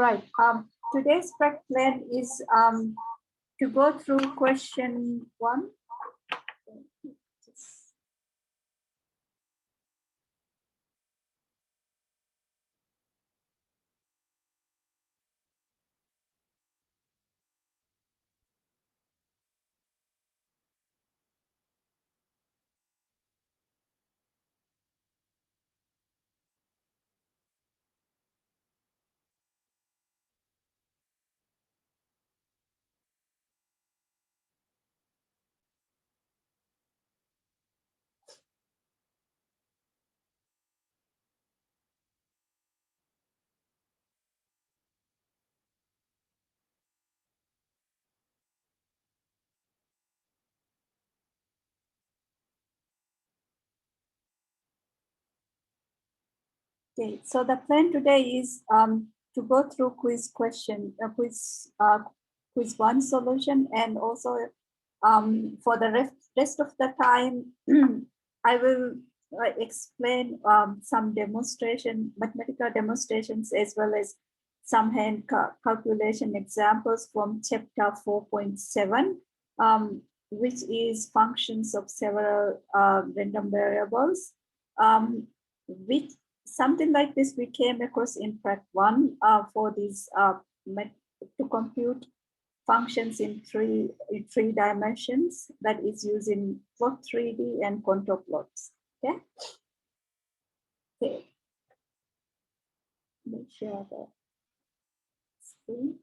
Right. Today's prep plan is to go through question 1. Okay, so the plan today is to go through quiz 1 solution, and also for the rest of the time, I will explain some mathematical demonstrations, as well as some hand calculation examples from chapter 4.7, which is functions of several random variables, which something like this we came across in Prac 1 for these to compute functions in three dimensions, that is using plot 3D and contour plots. Okay. Okay. Let me share the screen.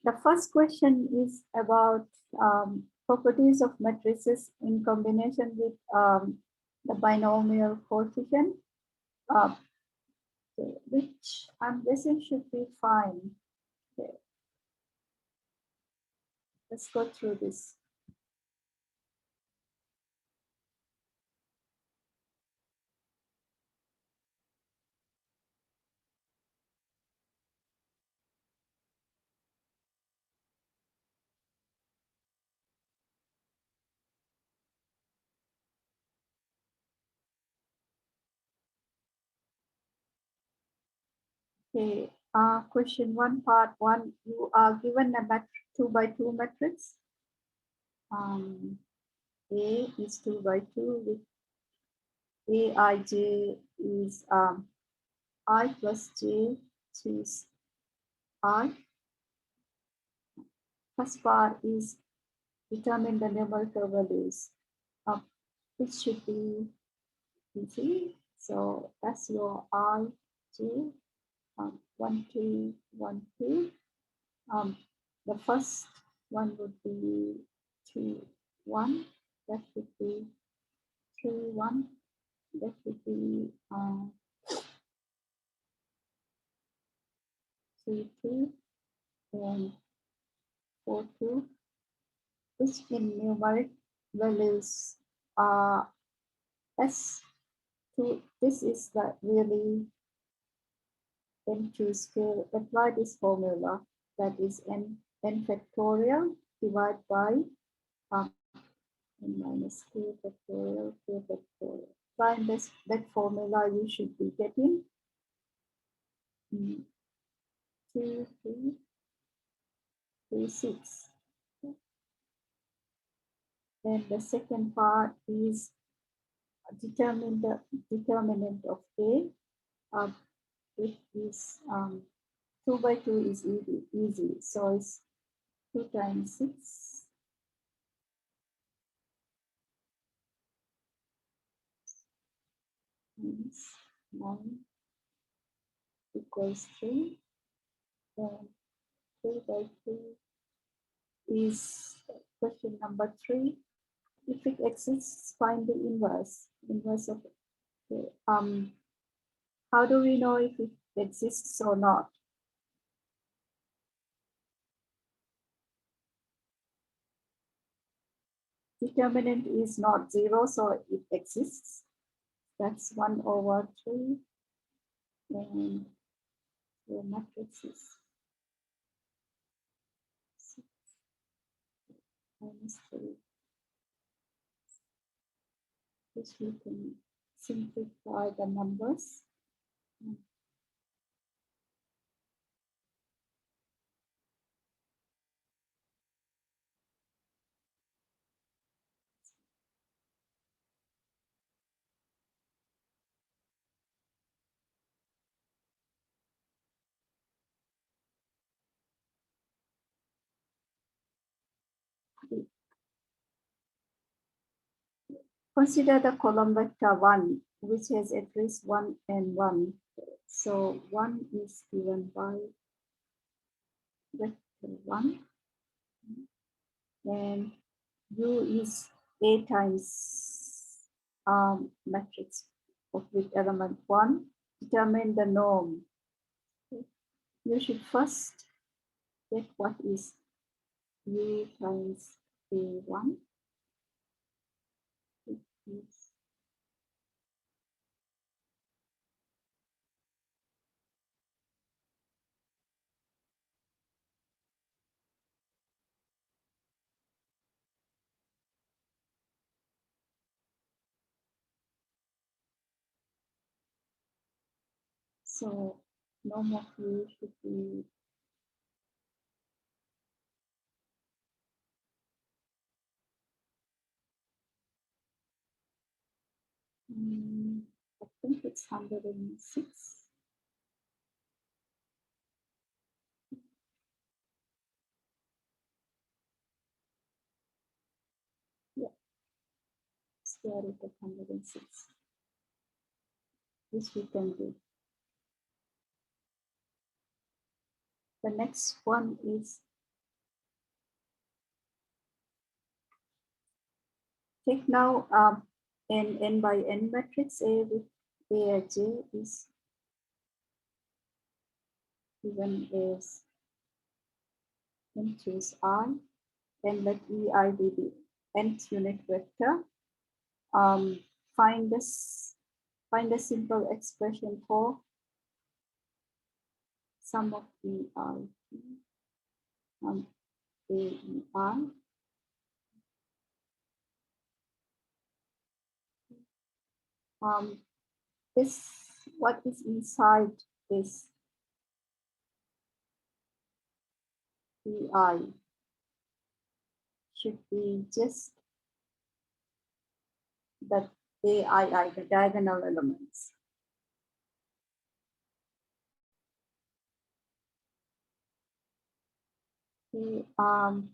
The first question is about properties of matrices in combination with the binomial coefficient, which I'm guessing should be fine. Okay. Let's go through this. Okay, question 1, part 1. You are given a 2 by 2 matrix. A is 2 by 2 with Aij is I plus j, which is I. First part is determine the numerical values, which should be easy. So that's your I, j, 1, 2, 1, 2. The first one would be 2, 1. That would be 3, 1. That would be 3, 2, and 4, 2. Which in numeric values are S2. This is the really n2 scale. Apply this formula, that is n factorial divided by n minus k factorial, k factorial. Find that formula, you should be getting 2, 3, 3, 6. Then the second part is determine the determinant of A. It is 2 by 2 is easy. So it's 2 times 6. Minus 9 equals 3. And 3 by 2 is question number 3. If it exists, find the inverse. Inverse of it. How do we know if it exists or not? Determinant is not 0, so it exists. That's 1/3. And the matrix is 6 minus 3. Which we can simplify the numbers. Consider the column vector 1, which has at least 1 and 1. So 1 is given by vector 1, and U is A times matrix of with element 1. Determine the norm. You should first get what is U times A1. So norm of U should be I think it's 106. Yeah, square root of 106. This we can do. The next one is take now n by n matrix A with Aij is given as n choose I, and let Ei be the nth unit vector. Find a simple expression for sum of Ei AEI. This what is inside this EI should be just the AII, the diagonal elements. Okay, can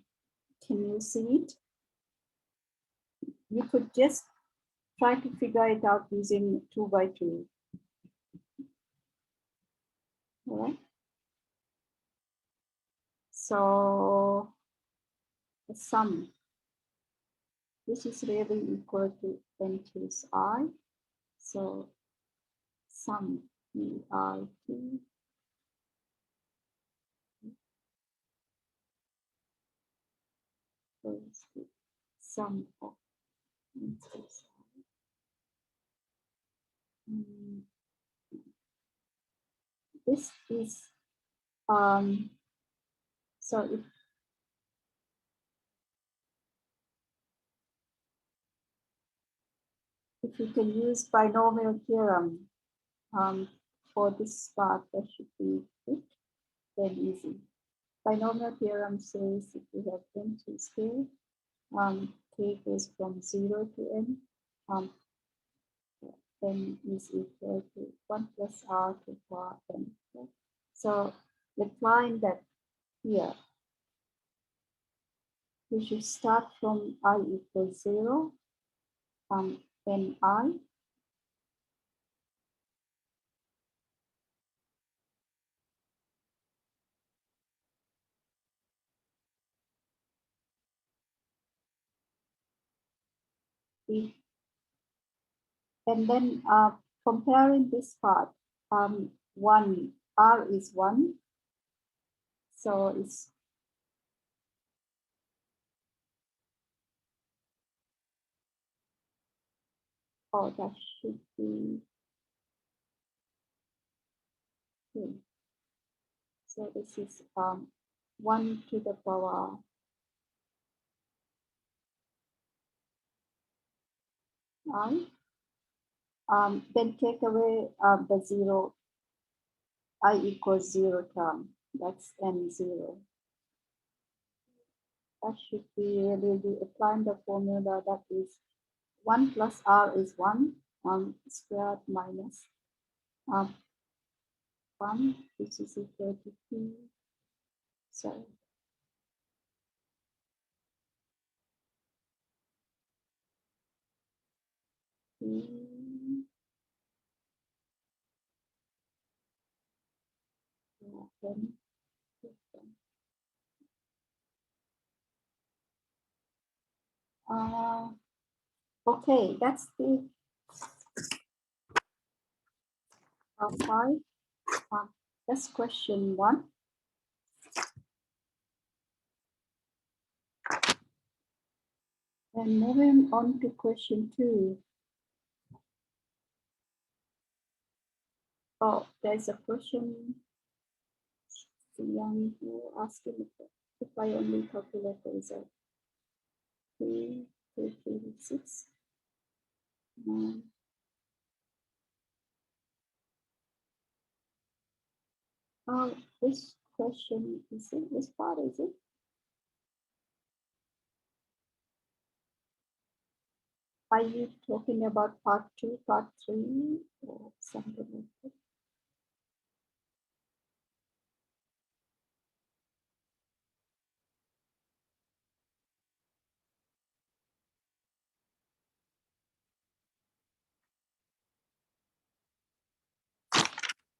you see it? You could just try to figure it out using 2 by 2. All right. So the sum, this is really equal to n choose I. So sum EIT equals to sum of n choose I. This is so if you can use binomial theorem for this part, that should be it, then easy. Binomial theorem says if you have n to scale, k goes from 0 to n, n is equal to 1 plus r to power n. So applying that here, we should start from I equals 0, ni, And then comparing this part, 1, R is 1. So it's that should be 2. So this is 1 to the power I. Then take away the 0, I equals 0 term. That's n0. That should be really be applying the formula that is 1 plus R is 1 squared minus 1, which is equal to 2. So okay, that's the 5. That's question 1. And moving on to question 2. Oh, there's a question. Young who asking if I only calculate the result. 3, 3, 3, 6. This question is it? Which part is it? Are you talking about part 2, part 3, or something like that?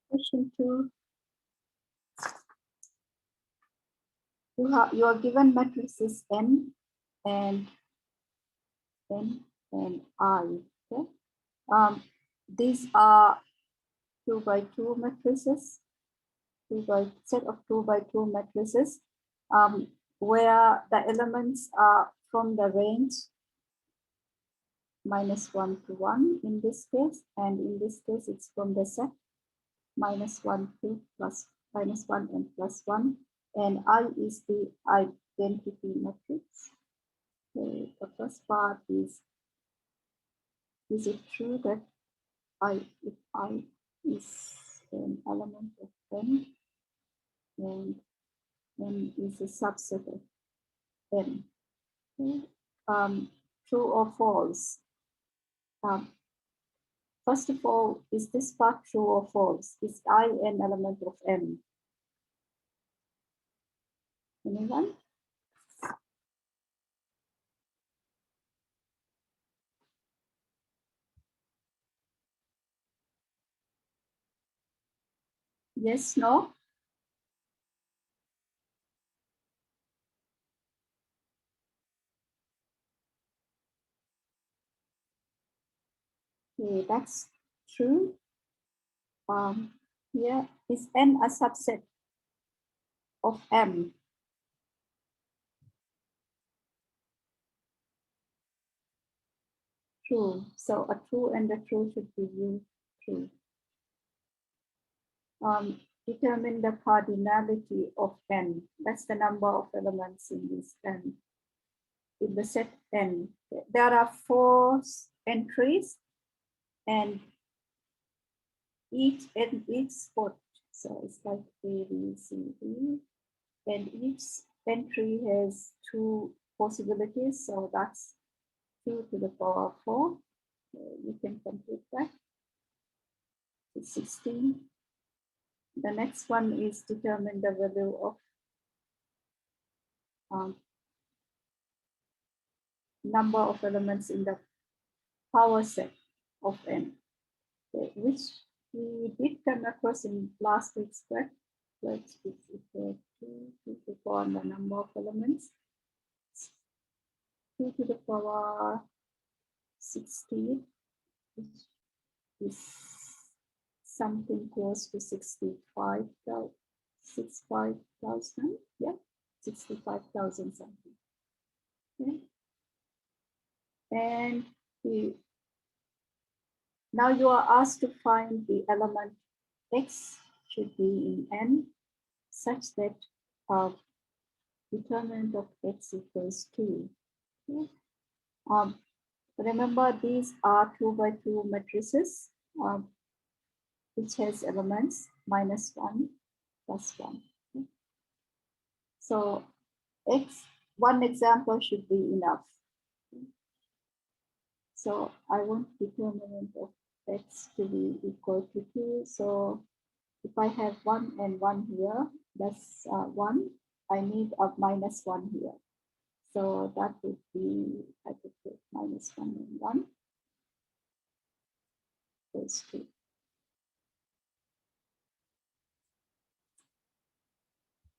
Question 2. You are given matrices n and n and I. Okay. These are 2 by 2 matrices. Set of 2 by 2 matrices, where the elements are from the range -1 to 1 in this case, and in this case it's from the set -1 to -1 and +1, and I is the identity matrix. Okay, the first part is it true that if I is an element of n and n is a subset of n? Okay. True or false? First of all, is this part true or false? Is I an element of n? Anyone? Yes, no? Okay, that's true. Here is n a subset of m? True. So a true and a true should be u true. Determine the cardinality of n. That's the number of elements in this n. In the set n, there are 4 entries, and each spot. So it's like A, B, C, D, and each entry has 2 possibilities. So that's 2 to the power 4. You can complete that. It's 16. The next one is determine the value of number of elements in the power set of n, which we did come across in last week's class. Let's equal to 2 to the power the number of elements. 2 to the power 60 is something close to 65,000. Yeah, 65,000 something. Okay. And now you are asked to find the element x should be in n such that determinant of x equals 2. Okay. Remember, these are 2 by 2 matrices, which has elements -1, +1. Okay. So one example should be enough. So I want determinant of x to be equal to 2. So if I have 1 and 1 here, that's 1. I need a -1 here. So that would be, I could put -1 and 1 equals 2.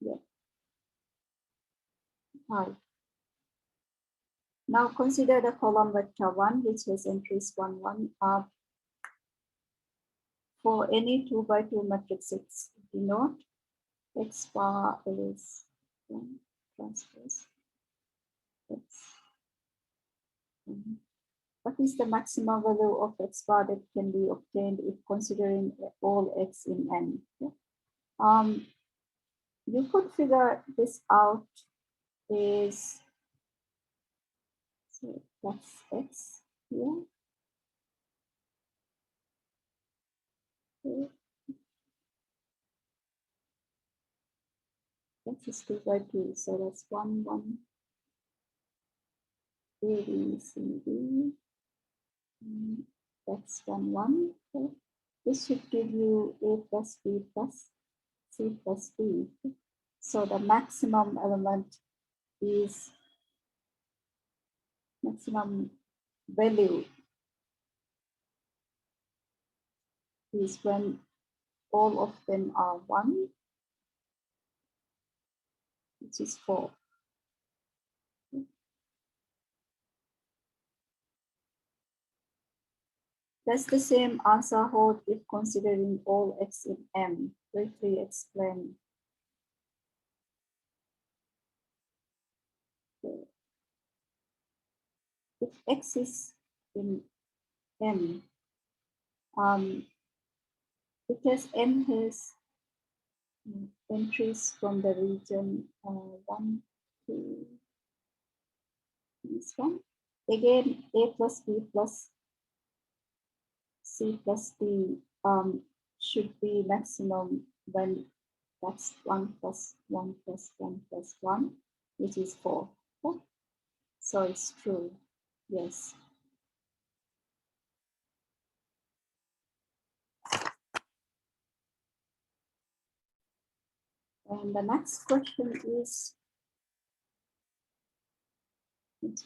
Yeah. Hi. Now consider the column vector 1, which has entries 1, 1. For any 2 by 2 matrix, it's denote x bar is 1 transpose x. What is the maximum value of x bar that can be obtained if considering all x in n? Okay. You could figure this out is, so that's x here. Okay. X is 2 by 2, so that's 1, 1, A, B, C, D. That's 1, 1. Okay. This should give you A plus B plus C plus D. So the maximum element is, maximum value is when all of them are 1, which is 4. Does the same answer hold if considering all x in M? Briefly explain. Okay. If x is in M, because M has entries from the region 1 to this one. Again, A plus B plus C plus D should be maximum when that's 1 plus 1 plus 1 plus 1, which is 4. Okay? So it's true, yes. And the next question is, is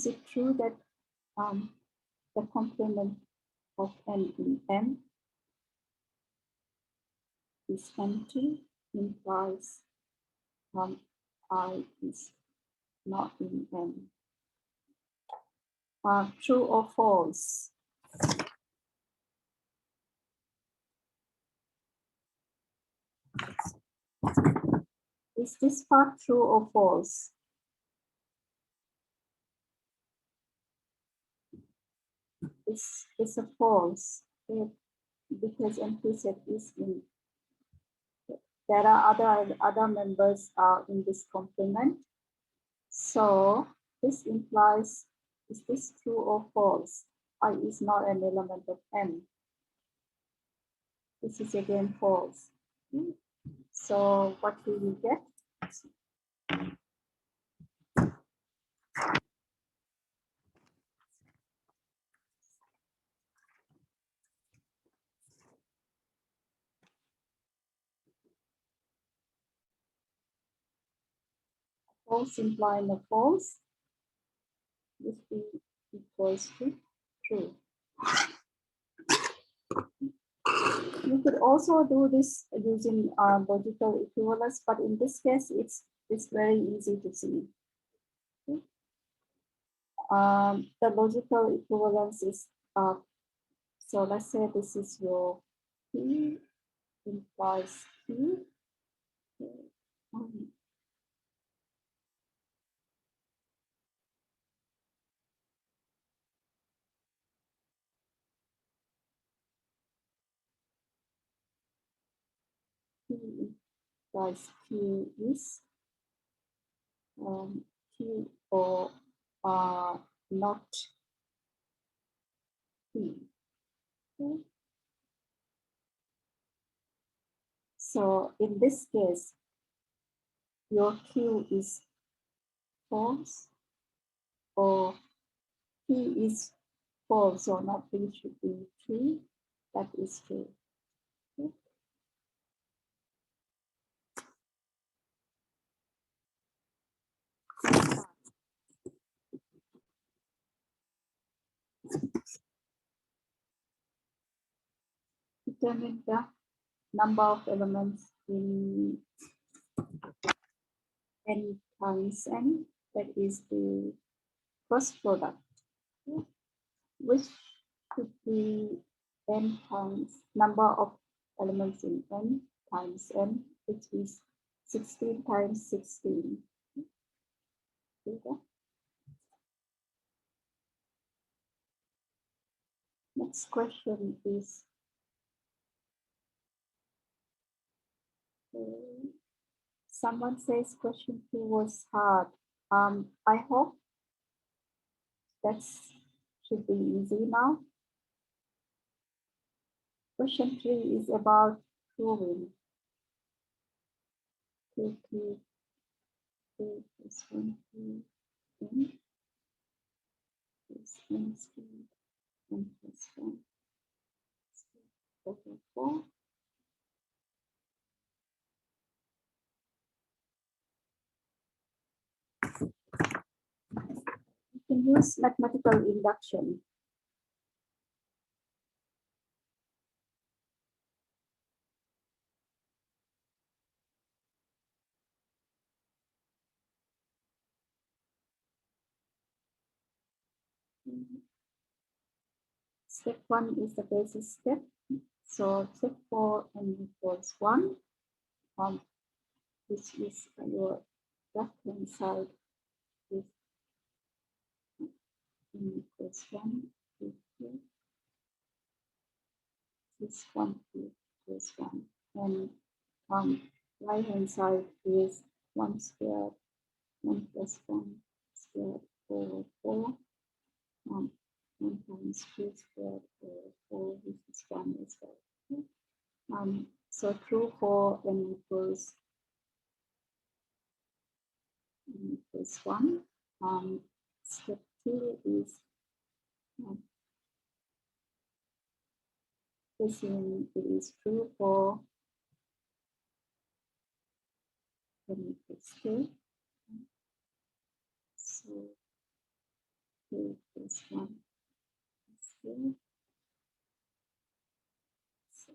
it true that the complement of n in M is empty, implies I is not in M? True or false? Is this part true or false? It's a false, because implicit is in. There are other members in this complement. So this implies, is this true or false? I is not an element of M. This is again false. So what will we get? false implying a false, this be equals to true. You could also do this using logical equivalence, but in this case, it's very easy to see. Okay. The logical equivalence is, so let's say this is your P implies Q. P implies Q is Q or not P. Okay. So in this case, your Q is false or P is false or not P should be true. That is true. Okay. Determine the number of elements in n times n, that is the cross product, okay, which could be n times number of elements in n times n, which is 16 times 16. Okay. Next question is, someone says question 2 was hard. I hope that should be easy now. Question 3 is about proving. 2, 2, 2 plus 1, 2, n plus n squared, 1 plus 1 over 4. You can use mathematical induction. Step 1 is the basis step. So check for n equals 1. Which is your left hand side is n equals 1, 2, 2. This 1 equals 1. And right hand side is 1 squared, 1 plus 1 squared over 4. 1 times 2 squared over 4, which is 1 as well. Okay. So true for n equals 1. Step 2 is assume it is true for n equals 2. So 2 plus 1 is 2. So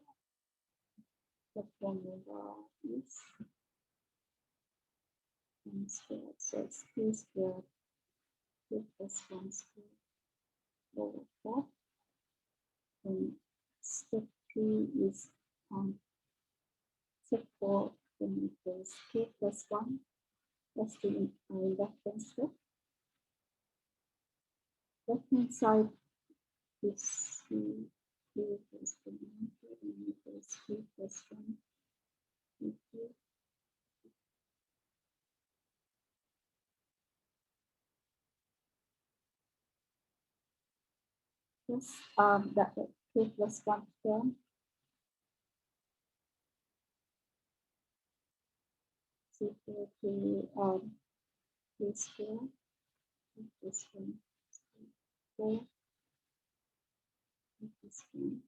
the formula is 1 squared. So it's 2 squared, 2 plus 1 squared over 4. And step 3 is step 4 n equals k plus 1. That's the inductance step. Left hand side is 3 plus 1, n equals 3 plus 1. Plus that 2 plus 1 term. So equal to 2 square, 2 plus 1, 4, 2 plus 1.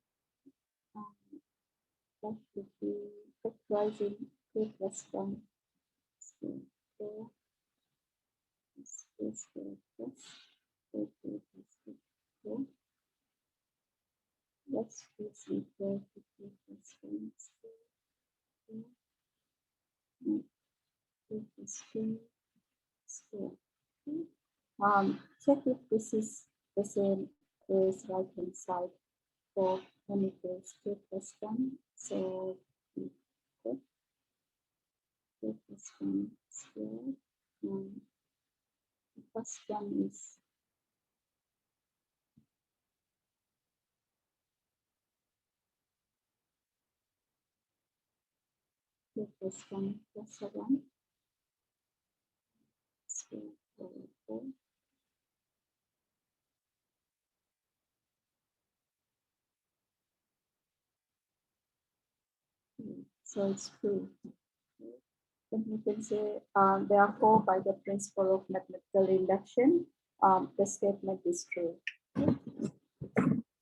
That would be factorizing 2 plus 1 square, 4. is plus 4 plus 4. Let's is equal to 2 plus 1 is 4. 2 plus 2 is 4. Check if this is the same as right hand side for n equals 2 plus 1. So 2 plus 1 is 4. The first one is 2 plus 1 plus 1. So 4 over 4. So it's true. Then we can say, therefore, by the principle of mathematical induction, the statement is true.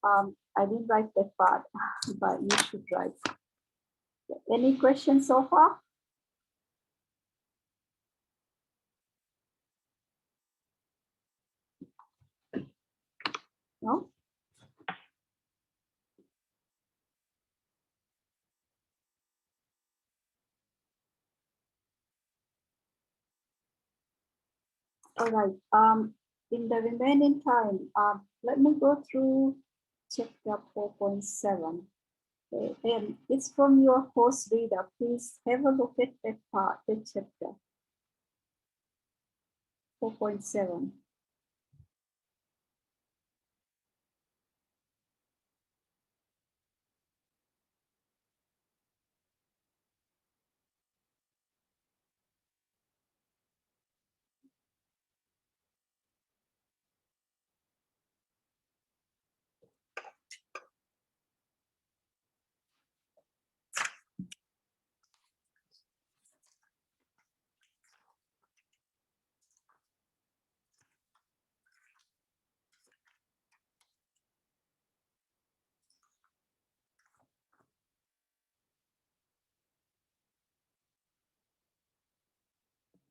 I didn't write that part, but you should write. Any questions so far? No? All right. In the remaining time, let me go through chapter 4.7. And it's from your course reader. Please have a look at that part, that chapter 4.7.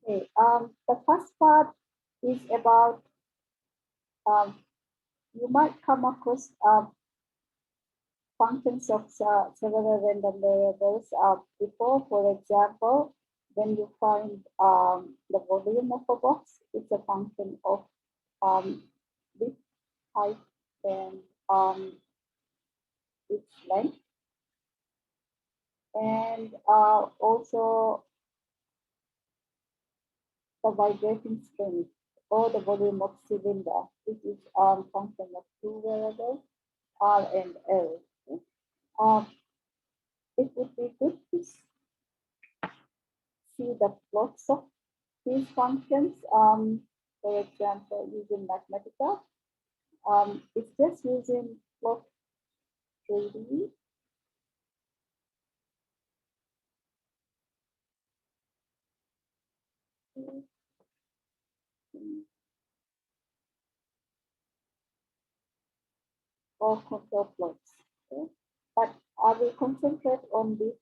Okay. The first part is about you might come across functions of several random variables before. For example, when you find the volume of a box, it's a function of width, height, and its length. And also the vibrating string or the volume of cylinder, which is function of two variables, R and L. It would be good to see the plots of these functions. For example, using Mathematica, it's just using plot 3D. Or control plots. Okay? But I will concentrate on the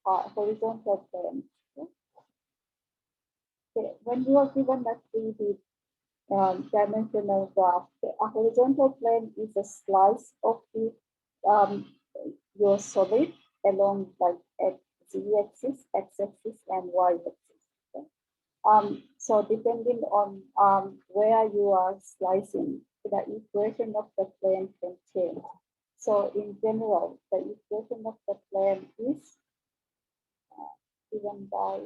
horizontal plane. Okay? Okay. When you are given a 3D dimensional graph, a horizontal plane is a slice of the your solid along like at z-axis, x-axis, and y-axis. Okay? So depending on where you are slicing, the equation of the plane can change. So in general, the equation of the plane is given by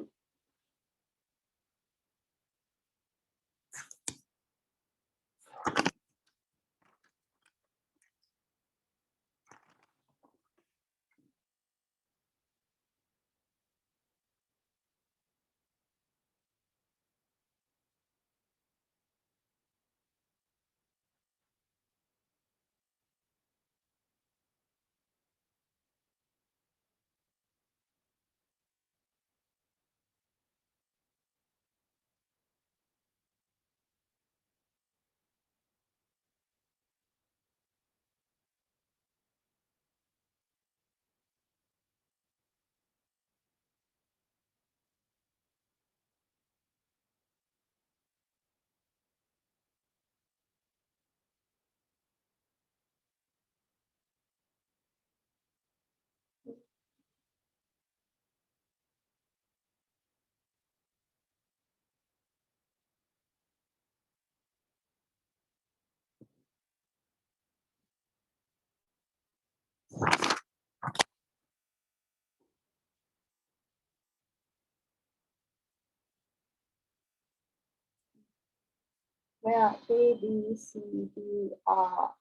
where A, B, C, D are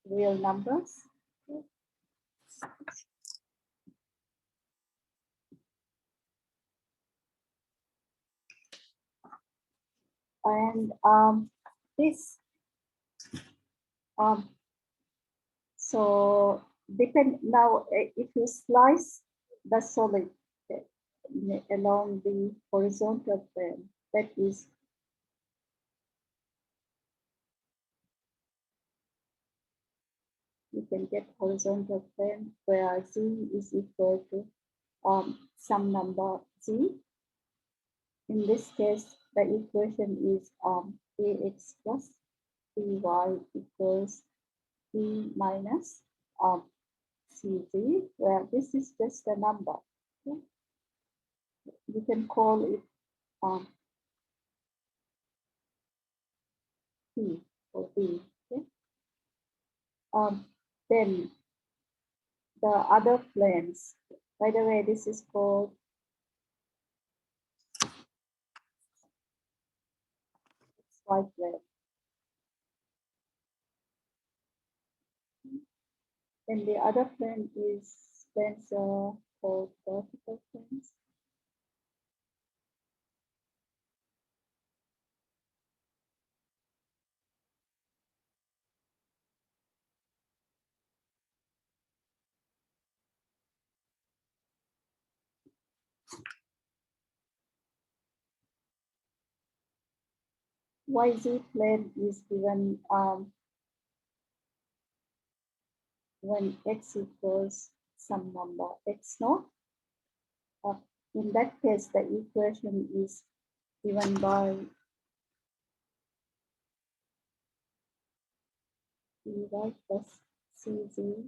real numbers. And this, so depend now, if you slice the solid along the horizontal plane, that is you can get horizontal plane where z is equal to some number z. In this case, the equation is ax plus by equals b minus cz, where this is just a number. Okay? You can call it p or b. Okay? Then the other planes, by the way, this is called xy plane. And the other plane is planes called vertical planes. YZ plane is given when x equals some number x naught. In that case, the equation is given by dy plus cz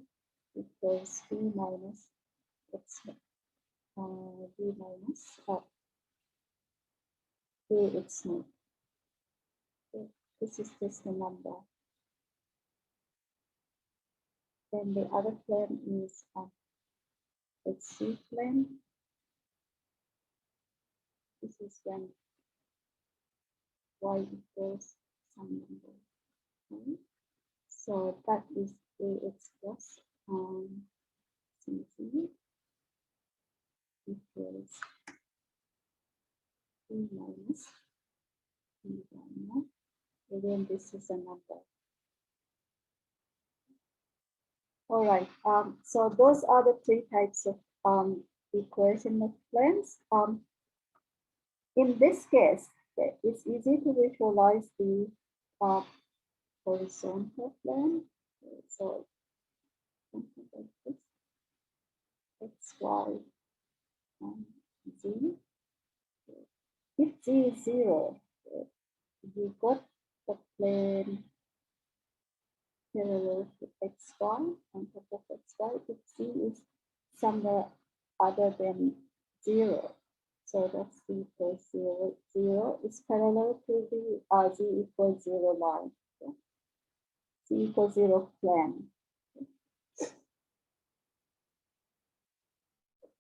equals b minus x b minus ax naught. Okay. This is just a number. Then the other plane is xc plane. This is when y equals some number. Okay. So that is ax plus cz equals b minus b1. Again, this is a number. All right. So those are the three types of equation of planes. In this case, it's easy to visualize the horizontal plane. So something like this, x, y, z. If z is 0, you got the plane parallel to xy on top of xy. If z is somewhere other than 0, so that's z equals 0. 0 is parallel to the z equals 0 line. Okay? Z equals 0 plane.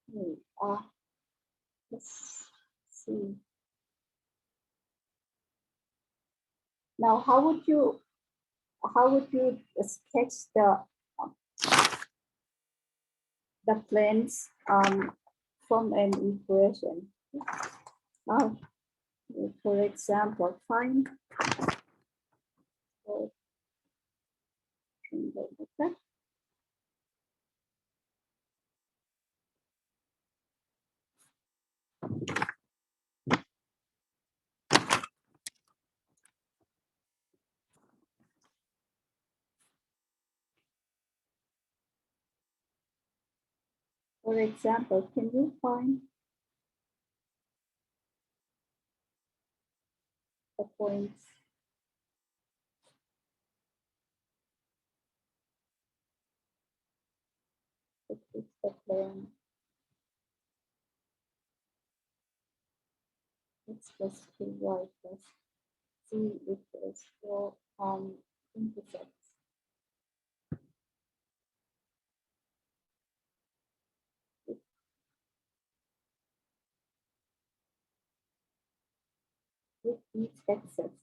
Okay. Let's see. Now, how would you sketch the planes from an equation? For example, find for example, can you find the points that is the plane x plus 2y plus z equals 4 intersects? With each axis,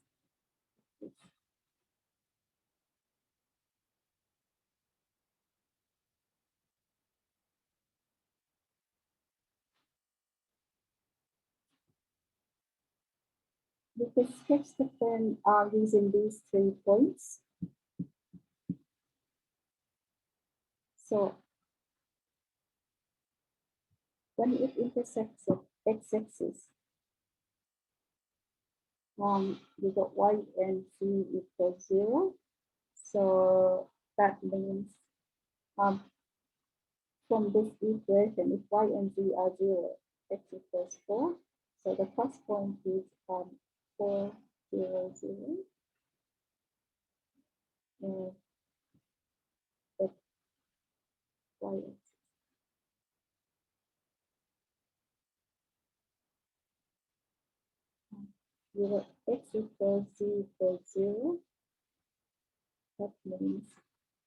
You can sketch the plane using these 3 points. So when it intersects the x-axis, we got y and z equals 0. So that means from this equation, if y and z are 0, x equals 4. So the first point is 4, 0, 0. X, y, x. X equals z equals 0. That means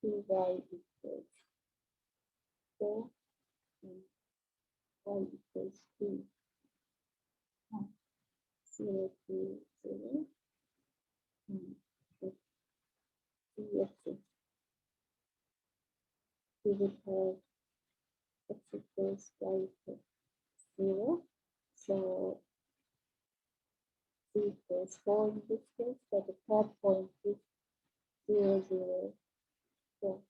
2y equals 4 and y equals 2. 0 to 0. X, we would have x equals y equals 0. So z equals 4 in this case, but the third point is 0, 0, 4.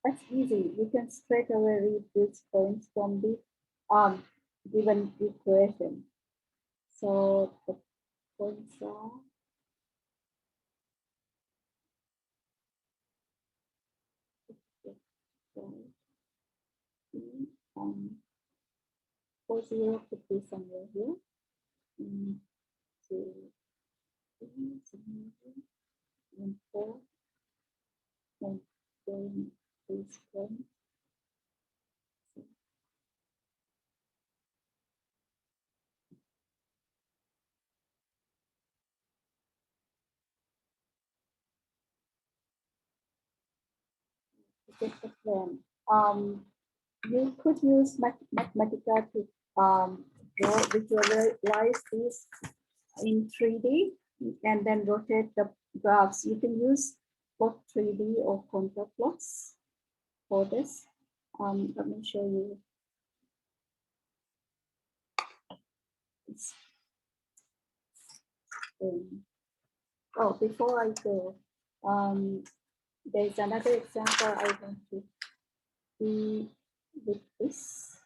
That's easy. You can straight away read these points from the given equation. So the points are 40 could be somewhere here. 2, 3, somewhere here, and 4, and then this point. Get the plan. You could use Mathematica to visualize this in 3D and then rotate the graphs. You can use both 3D or contour plots for this. Let me show you. Oh, before I go, there's another example I want to see with this.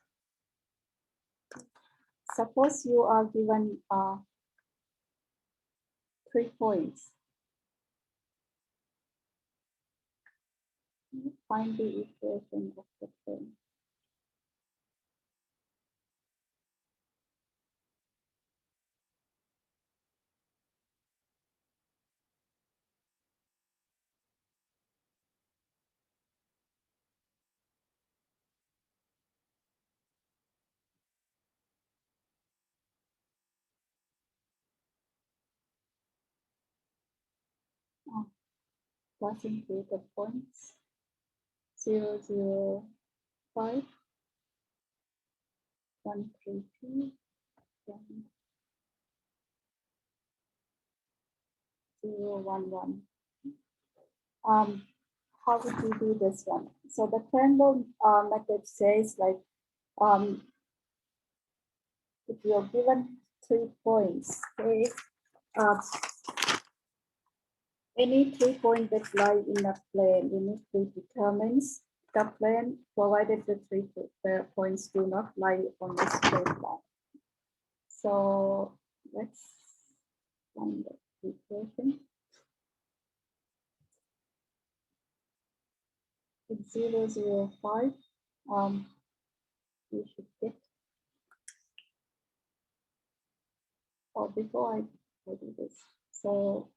Suppose you are given 3 points. Find the equation of the plane. Passing through the points 0, 0, 5, 1, 3, 2, 0, 1, 1. How would you do this one? So the Crandall method says like if you're given 3 points, say any 3 points that lie in a plane uniquely determines the plane, provided the 3 points do not lie on the straight line. So let's find the equation. It's 0, 0, 5. You should get. Or before I do this, so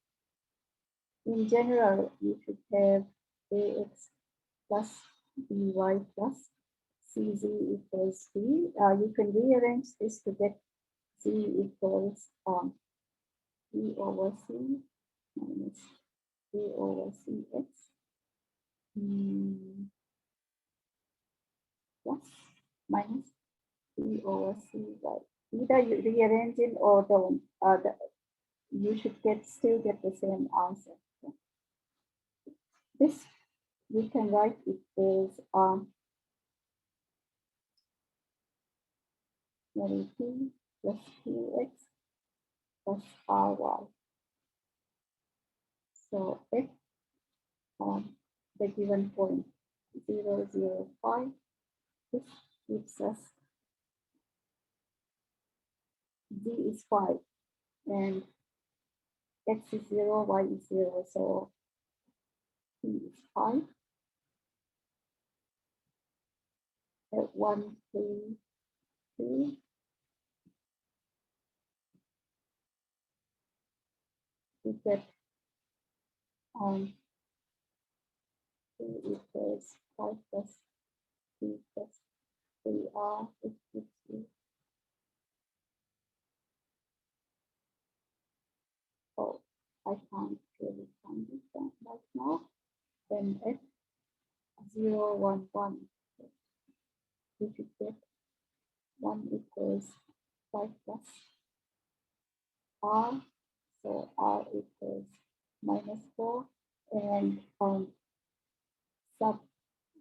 in general, you should have ax plus by plus cz equals d. You can rearrange this to get z equals d over c minus d over cx plus minus d over cy. Either you rearrange it or don't. You should still get the same answer. This we can write it as 22 plus 2x plus ry. So if the given point 0, 0, 5, this gives us z is 5 and x is 0, y is 0. So t is 5 at 1, 3, 2. We get 2 equals 5 plus 3 plus 3r, which gives you, oh, I can't really find it right now. Then at 0, 1, 1, we should get 1 equals 5 plus r, so r equals -4, and sub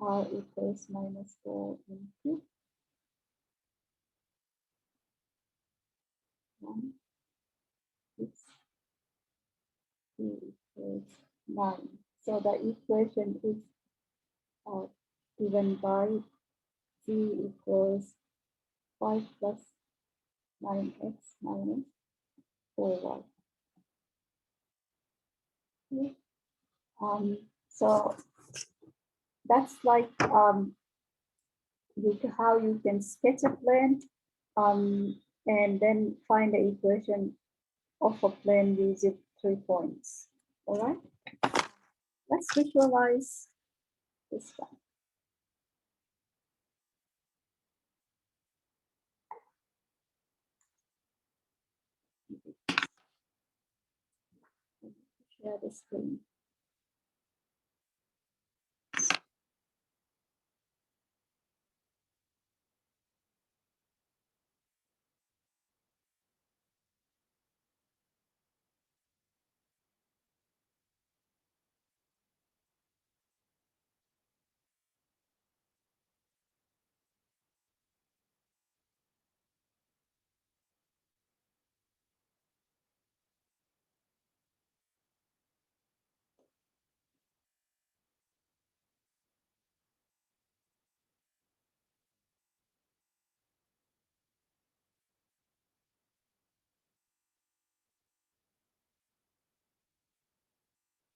r equals -4 into 1, 6, equals 9. So the equation is given by z equals 5 plus 9x minus 4y. Okay. So that's like how you can sketch a plane and then find the equation of a plane using 3 points. All right, let's visualize this one. Share the screen.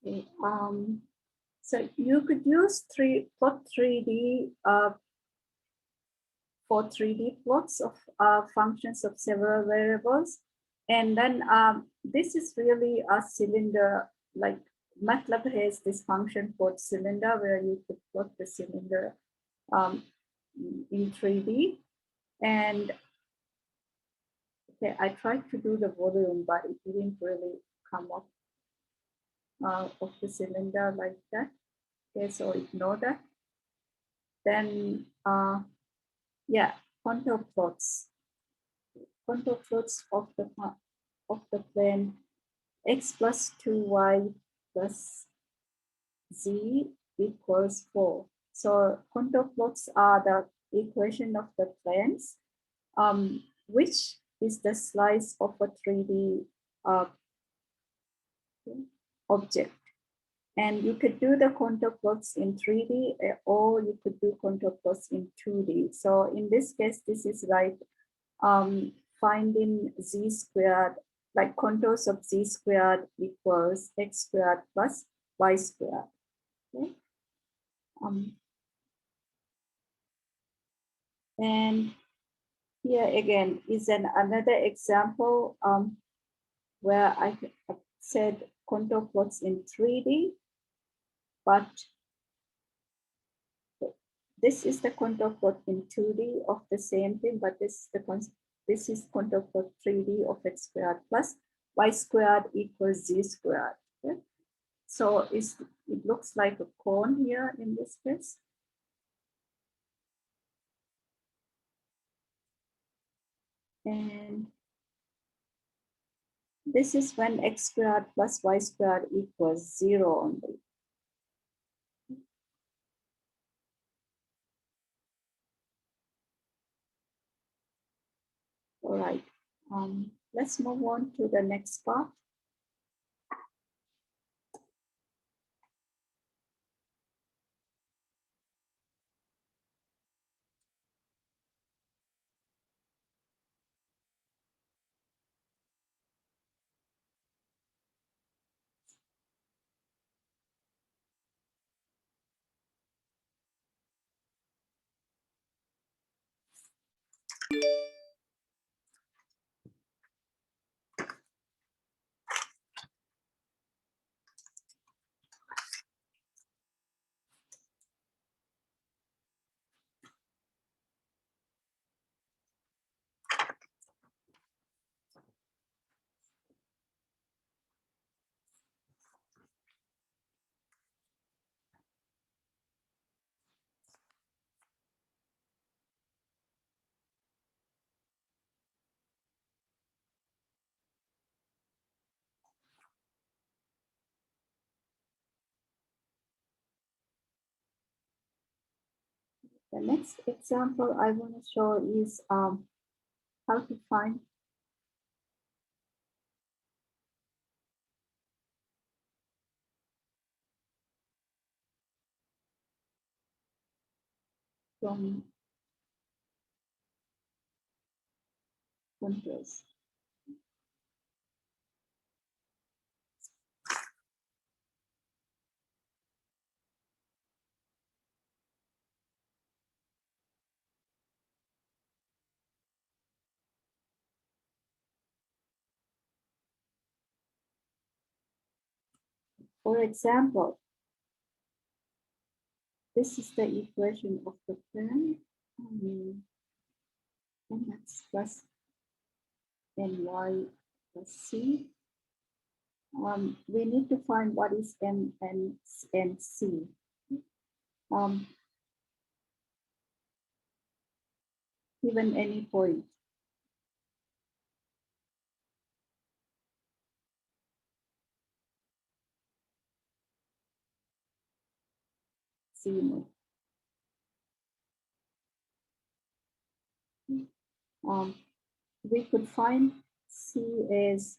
Okay, so you could use plot 3D for 3D plots of functions of several variables. And then this is really a cylinder, like MATLAB has this function called cylinder where you could plot the cylinder in 3D. And okay, I tried to do the volume, but it didn't really come up of the cylinder like that. Okay, so ignore that. Then, yeah, contour plots. Contour plots of the plane x plus 2y plus z equals 4. So contour plots are the equation of the planes, which is the slice of a 3D object. And you could do the contour plots in 3D or you could do contour plots in 2D. So in this case, this is like finding z squared, like contours of z squared equals x squared plus y squared. Okay. And here again is another example where I said contour plots in 3D, but this is the contour plot in 2D of the same thing, but this is contour plot 3D of x squared plus y squared equals z squared. Okay? So it looks like a cone here in this case. And this is when x squared plus y squared equals 0 only. All right. Let's move on to the next part. The next example I want to show is how to find from contours. For example, this is the equation of the plane, mx plus ny plus c. We need to find what is m and c. Given any point. C naught. We could find C as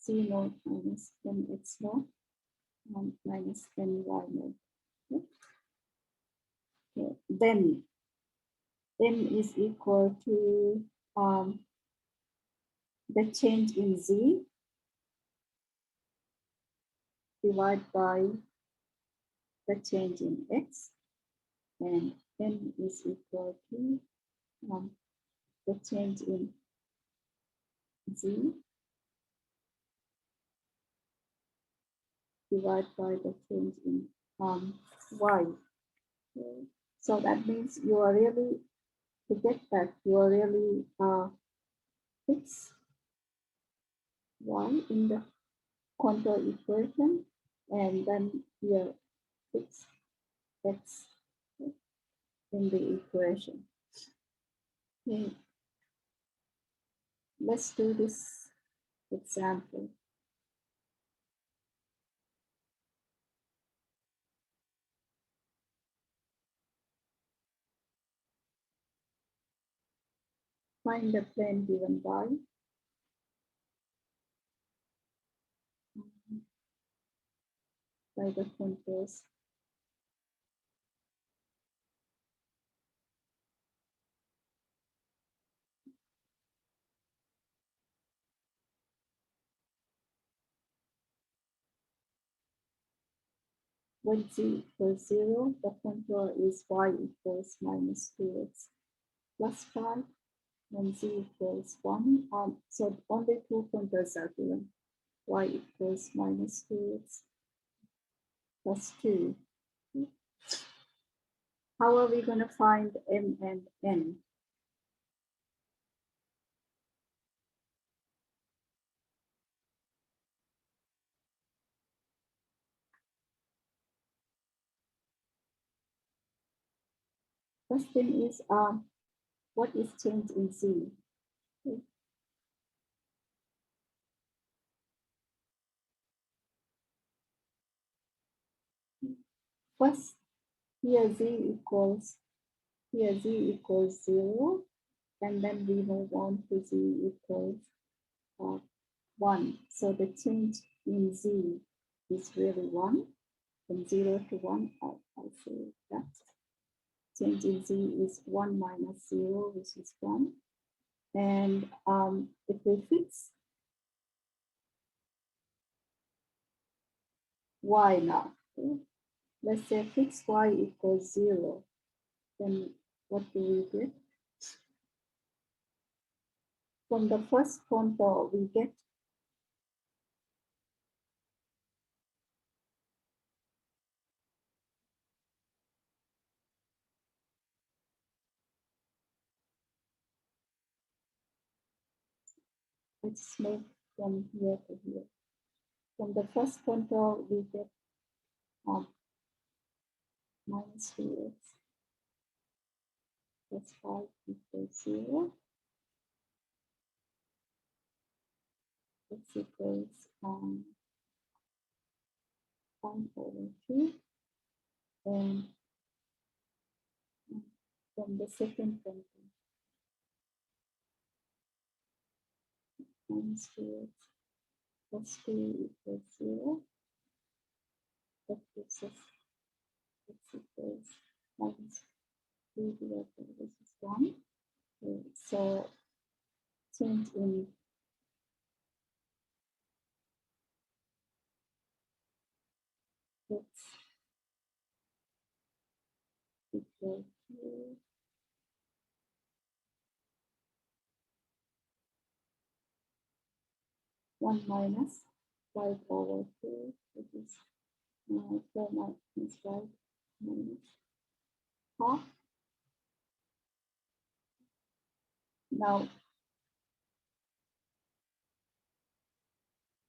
C naught minus mx naught minus ny naught. Okay. Then m is equal to the change in z divided by the change in x, and n is equal to the change in z divided by the change in y. So that means you are really, to get that, you are really fix y in the contour equation, and then here fix x in the equation. Okay. Let's do this example. Find the plane given by the contours. When z equals 0, the contour is y equals minus 2x plus 5. When z equals 1, so only two contours are given. Y equals minus 2x plus 2. How are we going to find m and n? First thing is, what is change in z? First, here z equals 0. and then we move on to z equals 1. So the change in z is really 1. From 0 to 1, I'll say that. Change in z is 1 minus 0, which is 1. And if we fix y now, okay? Let's say fix y equals 0, then what do we get? From the first contour, we get let's move from here to here. From the first contour, we get minus 3x plus 5 equals 0. X equals 1 over 2. And from the second contour, minus 2x plus 2 equals 0. That gives us x equals minus 3 divided by this is 1. Okay, so change in x equals to 1 minus 5 over 2, which is 4 minus 5 minus half. Now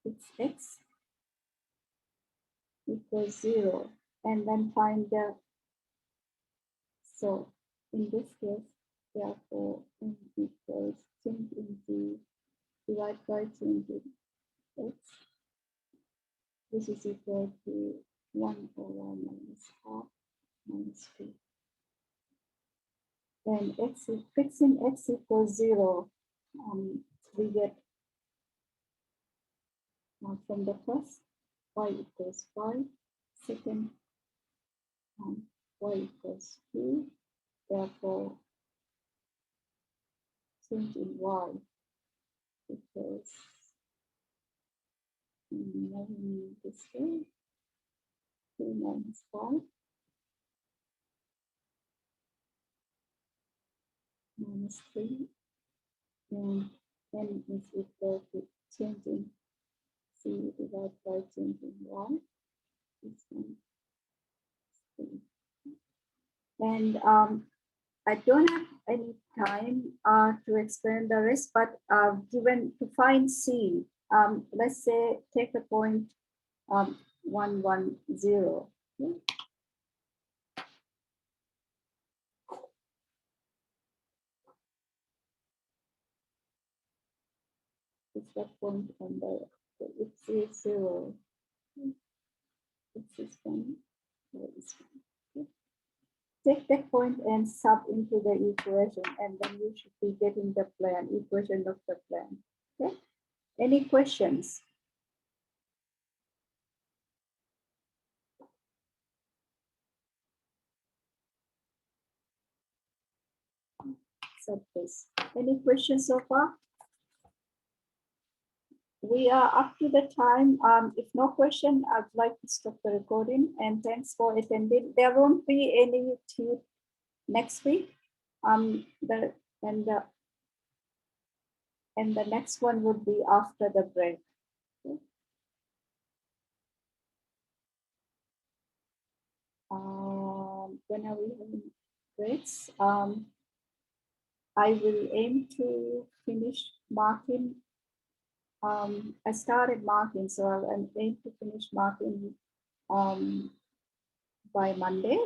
it's x equals 0, and then find the, so in this case, therefore n equals change in z divided by change in x. This is equal to 1 over minus half minus 2. Then x is fixing x equals 0. We get from the first y equals 5. Second, y equals 2. Therefore, change in y equals moving this way, 2 minus 5 minus 3, and n is equal to change in c divided by change in y. This one is 3. And I don't have any time to explain the rest, but given to find c, let's say take a point 1, 1, 0. Okay? It's that point on the x is 0. X is 1. Is 1. Okay? Take that point and sub into the equation, and then you should be getting the plan, equation of the plan. Okay? Any questions? Surface. Any questions so far? We are up to the time. If no question, I'd like to stop the recording, and thanks for attending. There won't be any tube next week. The next one would be after the break. Okay. When are we having breaks? I will aim to finish marking. I started marking, so I'll aim to finish marking by Monday.